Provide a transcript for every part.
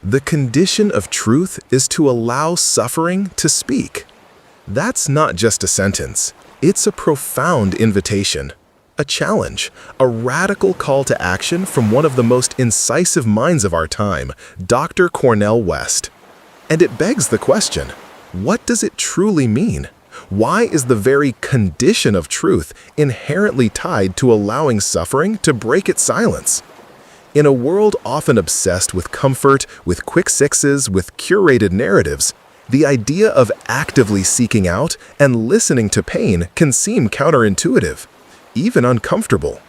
The condition of truth is to allow suffering to speak. That's not just a sentence. It's a profound invitation, a challenge, a radical call to action from one of the most incisive minds of our time, Dr. Cornel West. And it begs the question, what does it truly mean? Why is the very condition of truth inherently tied to allowing suffering to break its silence? In a world often obsessed with comfort, with quick fixes, with curated narratives, the idea of actively seeking out and listening to pain can seem counterintuitive, even uncomfortable.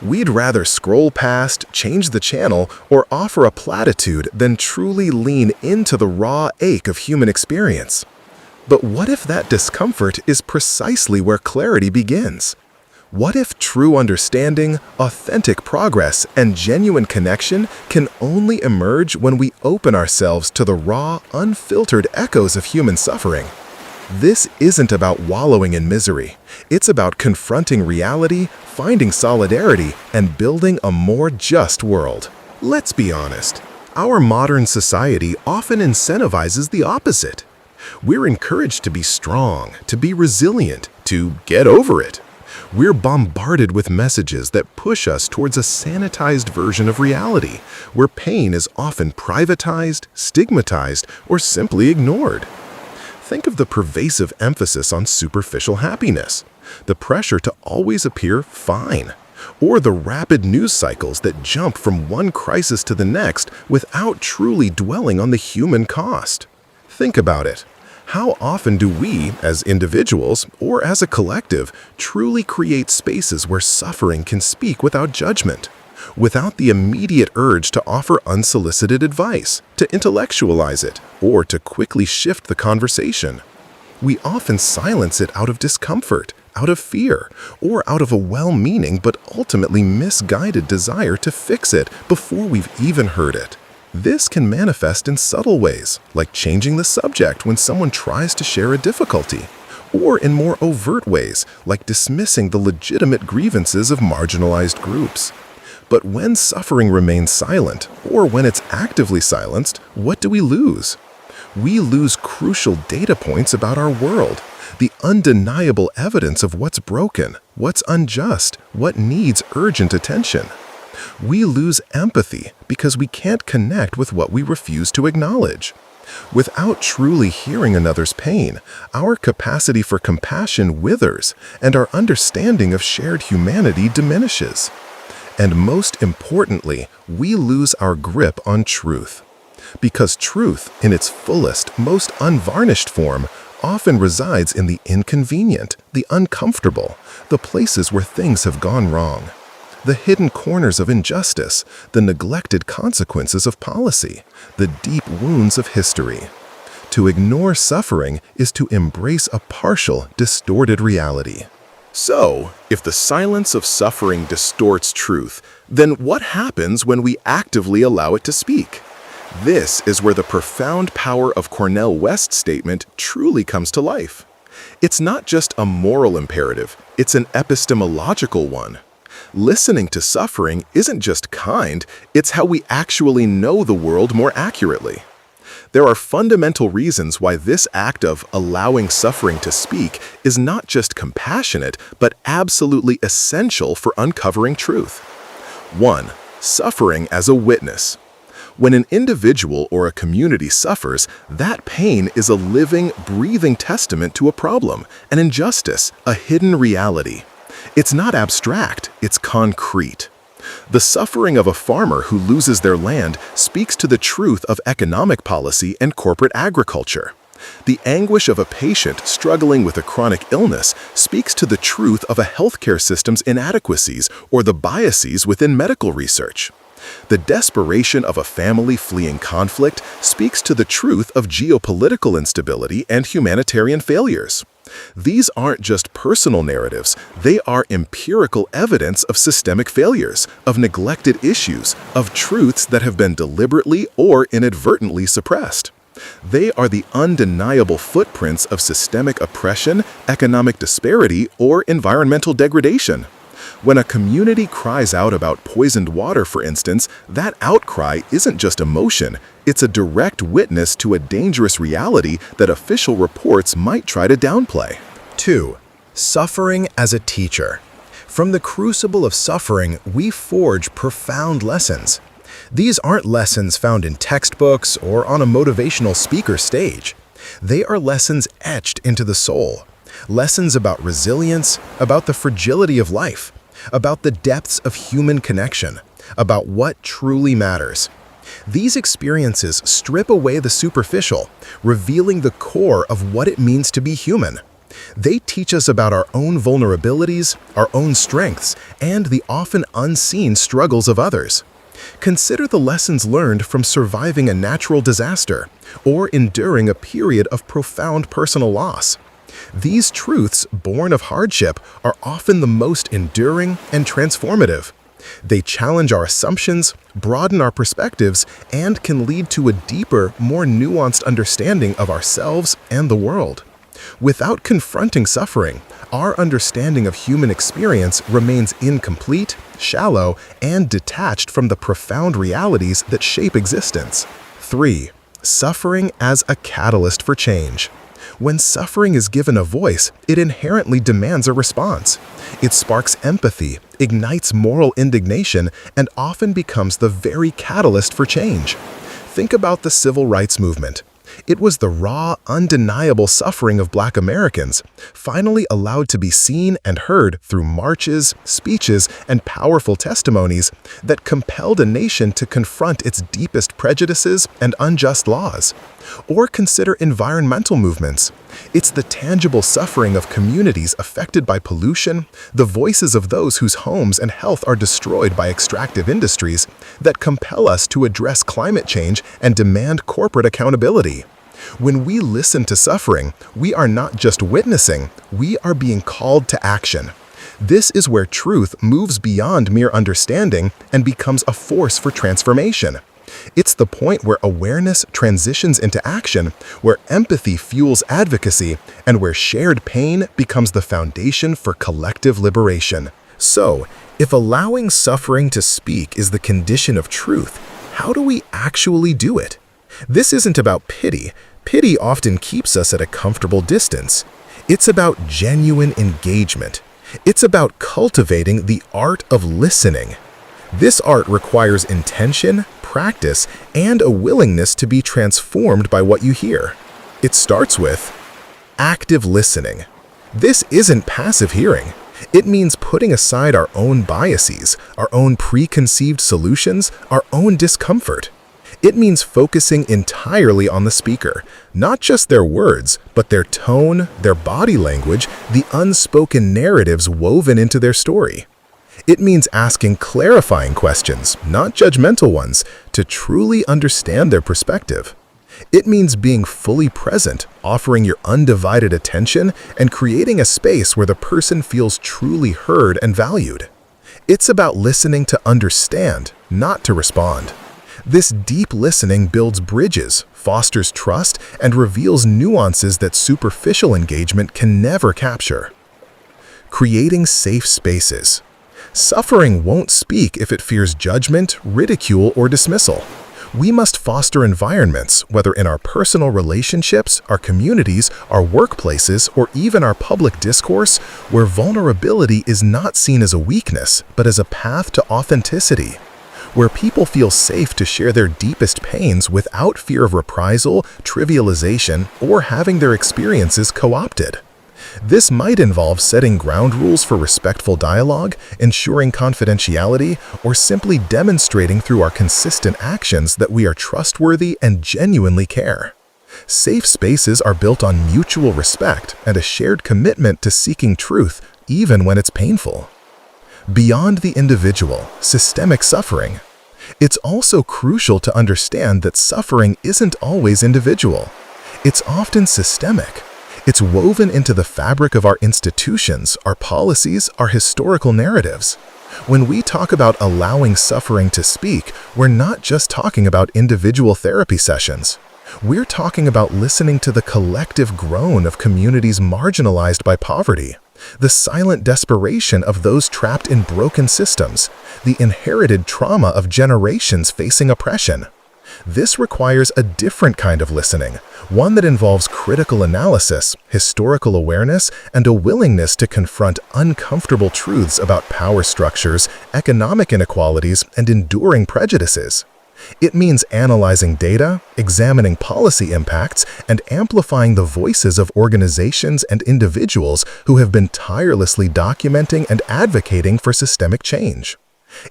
We'd rather scroll past, change the channel, or offer a platitude than truly lean into the raw ache of human experience. But what if that discomfort is precisely where clarity begins? What if true understanding, authentic progress, and genuine connection can only emerge when we open ourselves to the raw, unfiltered echoes of human suffering? This isn't about wallowing in misery. It's about confronting reality, finding solidarity, and building a more just world. Let's be honest. Our modern society often incentivizes the opposite. We're encouraged to be strong, to be resilient, to get over it. We're bombarded with messages that push us towards a sanitized version of reality, where pain is often privatized, stigmatized, or simply ignored. Think of the pervasive emphasis on superficial happiness, the pressure to always appear fine, or the rapid news cycles that jump from one crisis to the next without truly dwelling on the human cost. Think about it. How often do we, as individuals or as a collective, truly create spaces where suffering can speak without judgment, without the immediate urge to offer unsolicited advice, to intellectualize it, or to quickly shift the conversation? We often silence it out of discomfort, out of fear, or out of a well-meaning but ultimately misguided desire to fix it before we've even heard it. This can manifest in subtle ways, like changing the subject when someone tries to share a difficulty, or in more overt ways, like dismissing the legitimate grievances of marginalized groups. But when suffering remains silent, or when it's actively silenced, what do we lose? We lose crucial data points about our world, the undeniable evidence of what's broken, what's unjust, what needs urgent attention. We lose empathy because we can't connect with what we refuse to acknowledge. Without truly hearing another's pain, our capacity for compassion withers and our understanding of shared humanity diminishes. And most importantly, we lose our grip on truth. Because truth, in its fullest, most unvarnished form, often resides in the inconvenient, the uncomfortable, the places where things have gone wrong. The hidden corners of injustice, the neglected consequences of policy, the deep wounds of history. To ignore suffering is to embrace a partial, distorted reality. So, if the silence of suffering distorts truth, then what happens when we actively allow it to speak? This is where the profound power of Cornel West's statement truly comes to life. It's not just a moral imperative, it's an epistemological one. Listening to suffering isn't just kind, it's how we actually know the world more accurately. There are fundamental reasons why this act of allowing suffering to speak is not just compassionate, but absolutely essential for uncovering truth. 1. Suffering as a witness. When an individual or a community suffers, that pain is a living, breathing testament to a problem, an injustice, a hidden reality. It's not abstract, it's concrete. The suffering of a farmer who loses their land speaks to the truth of economic policy and corporate agriculture. The anguish of a patient struggling with a chronic illness speaks to the truth of a healthcare system's inadequacies or the biases within medical research. The desperation of a family fleeing conflict speaks to the truth of geopolitical instability and humanitarian failures. These aren't just personal narratives, they are empirical evidence of systemic failures, of neglected issues, of truths that have been deliberately or inadvertently suppressed. They are the undeniable footprints of systemic oppression, economic disparity, or environmental degradation. When a community cries out about poisoned water, for instance, that outcry isn't just emotion, it's a direct witness to a dangerous reality that official reports might try to downplay. 2. Suffering as a teacher. From the crucible of suffering, we forge profound lessons. These aren't lessons found in textbooks or on a motivational speaker stage. They are lessons etched into the soul. Lessons about resilience, about the fragility of life, about the depths of human connection, about what truly matters. These experiences strip away the superficial, revealing the core of what it means to be human. They teach us about our own vulnerabilities, our own strengths, and the often unseen struggles of others. Consider the lessons learned from surviving a natural disaster or enduring a period of profound personal loss. These truths, born of hardship, are often the most enduring and transformative. They challenge our assumptions, broaden our perspectives, and can lead to a deeper, more nuanced understanding of ourselves and the world. Without confronting suffering, our understanding of human experience remains incomplete, shallow, and detached from the profound realities that shape existence. 3. Suffering as a catalyst for change. When suffering is given a voice, it inherently demands a response. It sparks empathy, ignites moral indignation, and often becomes the very catalyst for change. Think about the civil rights movement. It was the raw, undeniable suffering of Black Americans, finally allowed to be seen and heard through marches, speeches, and powerful testimonies that compelled a nation to confront its deepest prejudices and unjust laws. Or consider environmental movements. It's the tangible suffering of communities affected by pollution, the voices of those whose homes and health are destroyed by extractive industries, that compel us to address climate change and demand corporate accountability. When we listen to suffering, we are not just witnessing, we are being called to action. This is where truth moves beyond mere understanding and becomes a force for transformation. It's the point where awareness transitions into action, where empathy fuels advocacy, and where shared pain becomes the foundation for collective liberation. So, if allowing suffering to speak is the condition of truth, how do we actually do it? This isn't about pity. Pity often keeps us at a comfortable distance. It's about genuine engagement. It's about cultivating the art of listening. This art requires intention, practice, and a willingness to be transformed by what you hear. It starts with active listening. This isn't passive hearing. It means putting aside our own biases, our own preconceived solutions, our own discomfort. It means focusing entirely on the speaker, not just their words, but their tone, their body language, the unspoken narratives woven into their story. It means asking clarifying questions, not judgmental ones, to truly understand their perspective. It means being fully present, offering your undivided attention, and creating a space where the person feels truly heard and valued. It's about listening to understand, not to respond. This deep listening builds bridges, fosters trust, and reveals nuances that superficial engagement can never capture. Creating safe spaces. Suffering won't speak if it fears judgment, ridicule, or dismissal. We must foster environments, whether in our personal relationships, our communities, our workplaces, or even our public discourse, where vulnerability is not seen as a weakness, but as a path to authenticity. Where people feel safe to share their deepest pains without fear of reprisal, trivialization, or having their experiences co-opted. This might involve setting ground rules for respectful dialogue, ensuring confidentiality, or simply demonstrating through our consistent actions that we are trustworthy and genuinely care. Safe spaces are built on mutual respect and a shared commitment to seeking truth, even when it's painful. Beyond the individual, systemic suffering. It's also crucial to understand that suffering isn't always individual. It's often systemic. It's woven into the fabric of our institutions, our policies, our historical narratives. When we talk about allowing suffering to speak, we're not just talking about individual therapy sessions. We're talking about listening to the collective groan of communities marginalized by poverty, The silent desperation of those trapped in broken systems, the inherited trauma of generations facing oppression. This requires a different kind of listening, one that involves critical analysis, historical awareness, and a willingness to confront uncomfortable truths about power structures, economic inequalities, and enduring prejudices. It means analyzing data, examining policy impacts, and amplifying the voices of organizations and individuals who have been tirelessly documenting and advocating for systemic change.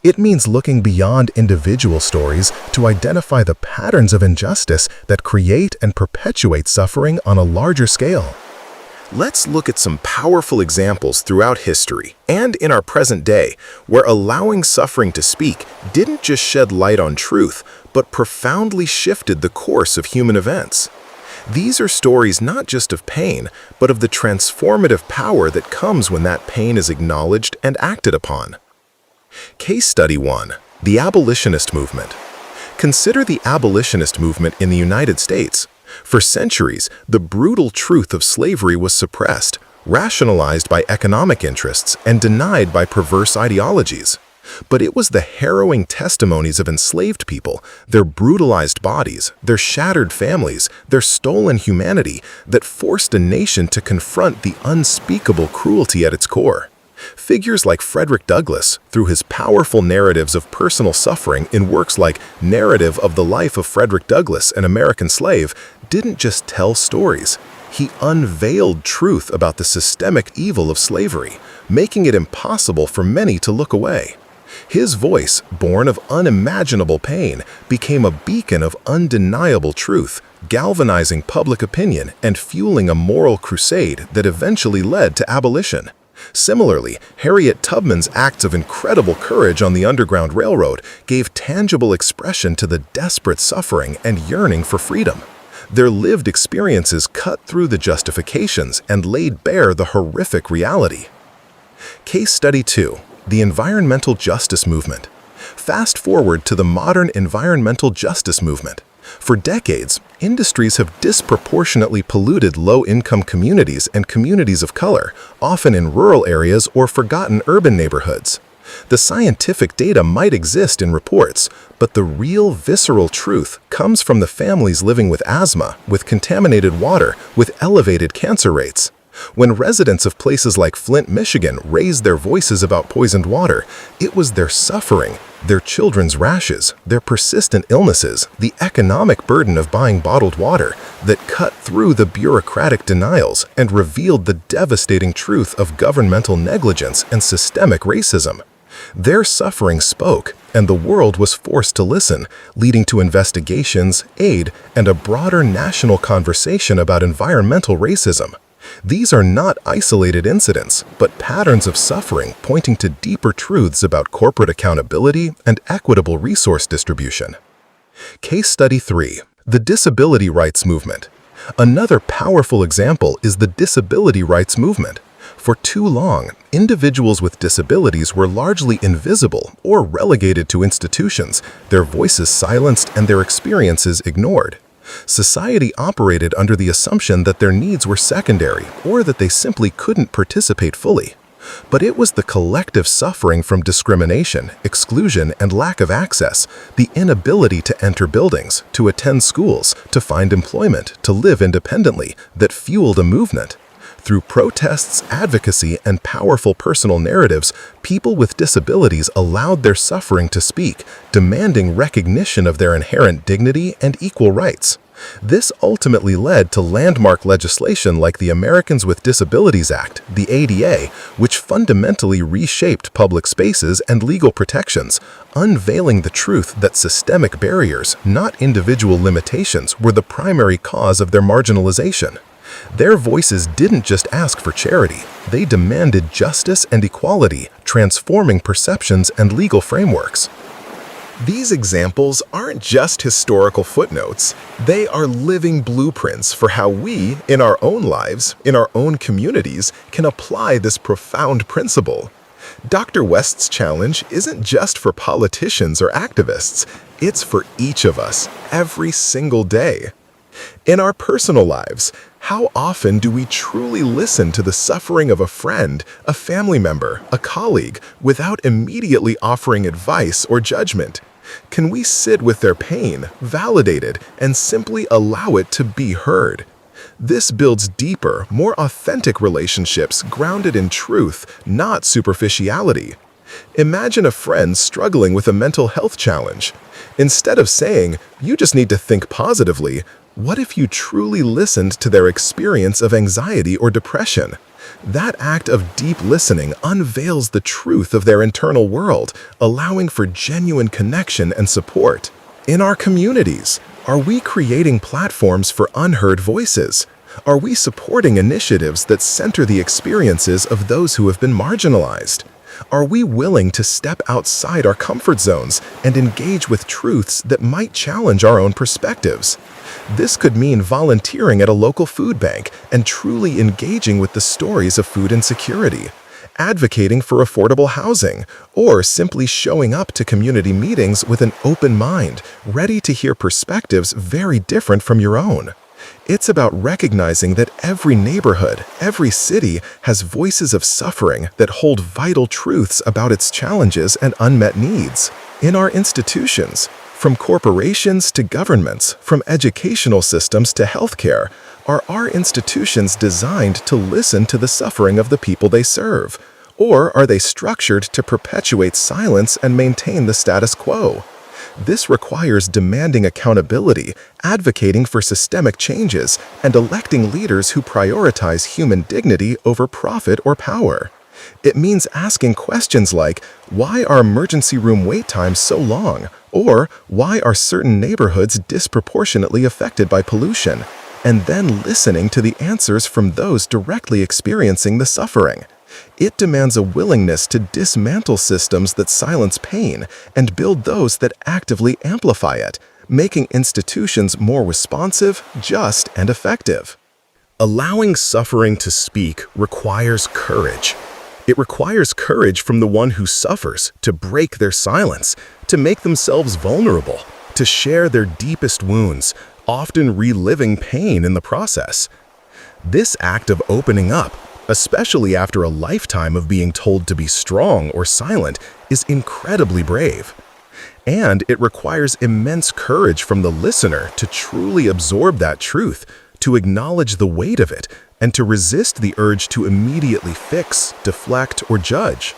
It means looking beyond individual stories to identify the patterns of injustice that create and perpetuate suffering on a larger scale. Let's look at some powerful examples throughout history and in our present day where allowing suffering to speak didn't just shed light on truth, but profoundly shifted the course of human events. These are stories not just of pain, but of the transformative power that comes when that pain is acknowledged and acted upon. Case Study 1. The Abolitionist Movement. Consider the abolitionist movement in the United States. For centuries, the brutal truth of slavery was suppressed, rationalized by economic interests, and denied by perverse ideologies. But it was the harrowing testimonies of enslaved people, their brutalized bodies, their shattered families, their stolen humanity, that forced a nation to confront the unspeakable cruelty at its core. Figures like Frederick Douglass, through his powerful narratives of personal suffering in works like Narrative of the Life of Frederick Douglass, an American Slave, didn't just tell stories. He unveiled truth about the systemic evil of slavery, making it impossible for many to look away. His voice, born of unimaginable pain, became a beacon of undeniable truth, galvanizing public opinion and fueling a moral crusade that eventually led to abolition. Similarly, Harriet Tubman's acts of incredible courage on the Underground Railroad gave tangible expression to the desperate suffering and yearning for freedom. Their lived experiences cut through the justifications and laid bare the horrific reality. Case Study 2. The Environmental Justice Movement. Fast forward to the modern environmental justice movement. For decades, industries have disproportionately polluted low-income communities and communities of color, often in rural areas or forgotten urban neighborhoods. The scientific data might exist in reports, but the real visceral truth comes from the families living with asthma, with contaminated water, with elevated cancer rates. When residents of places like Flint, Michigan raised their voices about poisoned water, it was their suffering, their children's rashes, their persistent illnesses, the economic burden of buying bottled water that cut through the bureaucratic denials and revealed the devastating truth of governmental negligence and systemic racism. Their suffering spoke, and the world was forced to listen, leading to investigations, aid, and a broader national conversation about environmental racism. These are not isolated incidents, but patterns of suffering pointing to deeper truths about corporate accountability and equitable resource distribution. Case Study 3. The Disability Rights Movement. Another powerful example is the disability rights movement. For too long, individuals with disabilities were largely invisible or relegated to institutions, their voices silenced and their experiences ignored. Society operated under the assumption that their needs were secondary or that they simply couldn't participate fully. But it was the collective suffering from discrimination, exclusion, and lack of access, the inability to enter buildings, to attend schools, to find employment, to live independently, that fueled a movement. Through protests, advocacy, and powerful personal narratives, people with disabilities allowed their suffering to speak, demanding recognition of their inherent dignity and equal rights. This ultimately led to landmark legislation like the Americans with Disabilities Act, the ADA, which fundamentally reshaped public spaces and legal protections, unveiling the truth that systemic barriers, not individual limitations, were the primary cause of their marginalization. Their voices didn't just ask for charity, they demanded justice and equality, transforming perceptions and legal frameworks. These examples aren't just historical footnotes, they are living blueprints for how we, in our own lives, in our own communities, can apply this profound principle. Dr. West's challenge isn't just for politicians or activists, it's for each of us, every single day. In our personal lives, how often do we truly listen to the suffering of a friend, a family member, a colleague, without immediately offering advice or judgment? Can we sit with their pain, validate it, and simply allow it to be heard? This builds deeper, more authentic relationships grounded in truth, not superficiality. Imagine a friend struggling with a mental health challenge. Instead of saying, "You just need to think positively," what if you truly listened to their experience of anxiety or depression? That act of deep listening unveils the truth of their internal world, allowing for genuine connection and support. In our communities, are we creating platforms for unheard voices? Are we supporting initiatives that center the experiences of those who have been marginalized? Are we willing to step outside our comfort zones and engage with truths that might challenge our own perspectives? This could mean volunteering at a local food bank and truly engaging with the stories of food insecurity, advocating for affordable housing, or simply showing up to community meetings with an open mind, ready to hear perspectives very different from your own. It's about recognizing that every neighborhood, every city has voices of suffering that hold vital truths about its challenges and unmet needs. In our institutions, from corporations to governments, from educational systems to healthcare, are our institutions designed to listen to the suffering of the people they serve? Or are they structured to perpetuate silence and maintain the status quo? This requires demanding accountability, advocating for systemic changes, and electing leaders who prioritize human dignity over profit or power. It means asking questions like, why are emergency room wait times so long? Or why are certain neighborhoods disproportionately affected by pollution? And then listening to the answers from those directly experiencing the suffering. It demands a willingness to dismantle systems that silence pain and build those that actively amplify it, making institutions more responsive, just, and effective. Allowing suffering to speak requires courage. It requires courage from the one who suffers to break their silence, to make themselves vulnerable, to share their deepest wounds, often reliving pain in the process. This act of opening up, especially after a lifetime of being told to be strong or silent, is incredibly brave. And it requires immense courage from the listener to truly absorb that truth, to acknowledge the weight of it, and to resist the urge to immediately fix, deflect, or judge.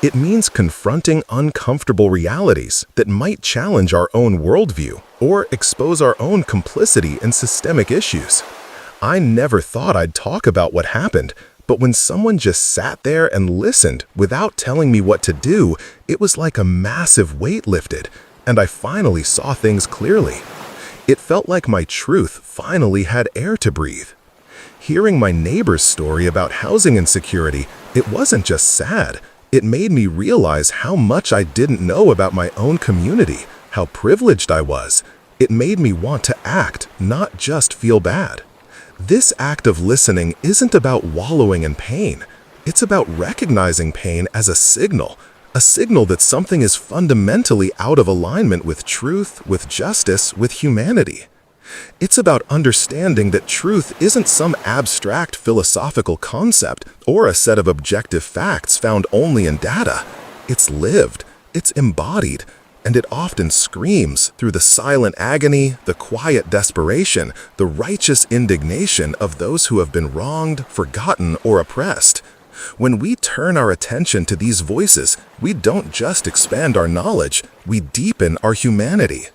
It means confronting uncomfortable realities that might challenge our own worldview or expose our own complicity in systemic issues. I never thought I'd talk about what happened, but when someone just sat there and listened without telling me what to do, it was like a massive weight lifted, and I finally saw things clearly. It felt like my truth finally had air to breathe. Hearing my neighbor's story about housing insecurity, it wasn't just sad. It made me realize how much I didn't know about my own community, how privileged I was. It made me want to act, not just feel bad. This act of listening isn't about wallowing in pain. It's about recognizing pain as a signal that something is fundamentally out of alignment with truth, with justice, with humanity. It's about understanding that truth isn't some abstract philosophical concept or a set of objective facts found only in data. It's lived, it's embodied, and it often screams through the silent agony, the quiet desperation, the righteous indignation of those who have been wronged, forgotten, or oppressed. When we turn our attention to these voices, we don't just expand our knowledge, we deepen our humanity.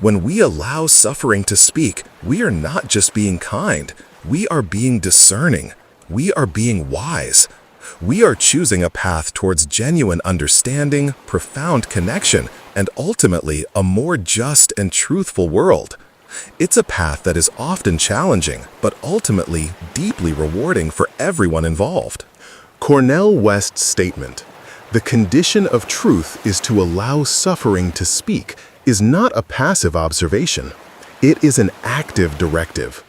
When we allow suffering to speak, we are not just being kind, we are being discerning, we are being wise. We are choosing a path towards genuine understanding, profound connection, and ultimately a more just and truthful world. It's a path that is often challenging, but ultimately deeply rewarding for everyone involved. Cornel West's statement, "The condition of truth is to allow suffering to speak," is not a passive observation. It is an active directive.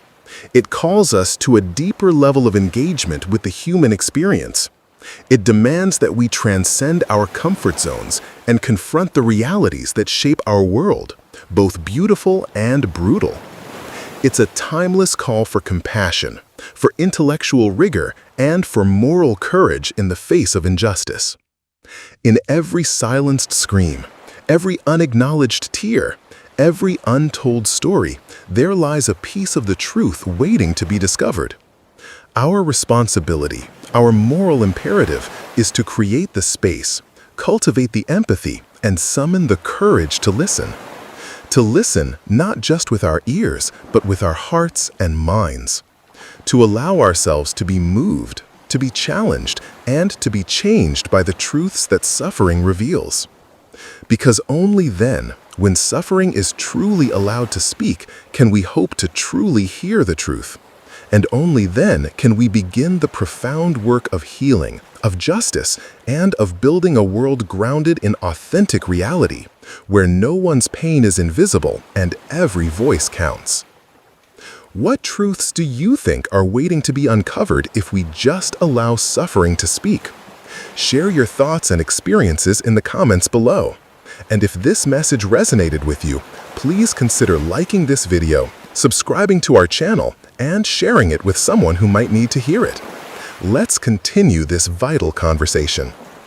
It calls us to a deeper level of engagement with the human experience. It demands that we transcend our comfort zones and confront the realities that shape our world, both beautiful and brutal. It's a timeless call for compassion, for intellectual rigor, and for moral courage in the face of injustice. In every silenced scream, every unacknowledged tear, every untold story, there lies a piece of the truth waiting to be discovered. Our responsibility, our moral imperative, is to create the space, cultivate the empathy, and summon the courage to listen. To listen not just with our ears, but with our hearts and minds. To allow ourselves to be moved, to be challenged, and to be changed by the truths that suffering reveals. Because only then, when suffering is truly allowed to speak, can we hope to truly hear the truth. And only then can we begin the profound work of healing, of justice, and of building a world grounded in authentic reality, where no one's pain is invisible and every voice counts. What truths do you think are waiting to be uncovered if we just allow suffering to speak? Share your thoughts and experiences in the comments below. And if this message resonated with you, please consider liking this video, subscribing to our channel, and sharing it with someone who might need to hear it. Let's continue this vital conversation.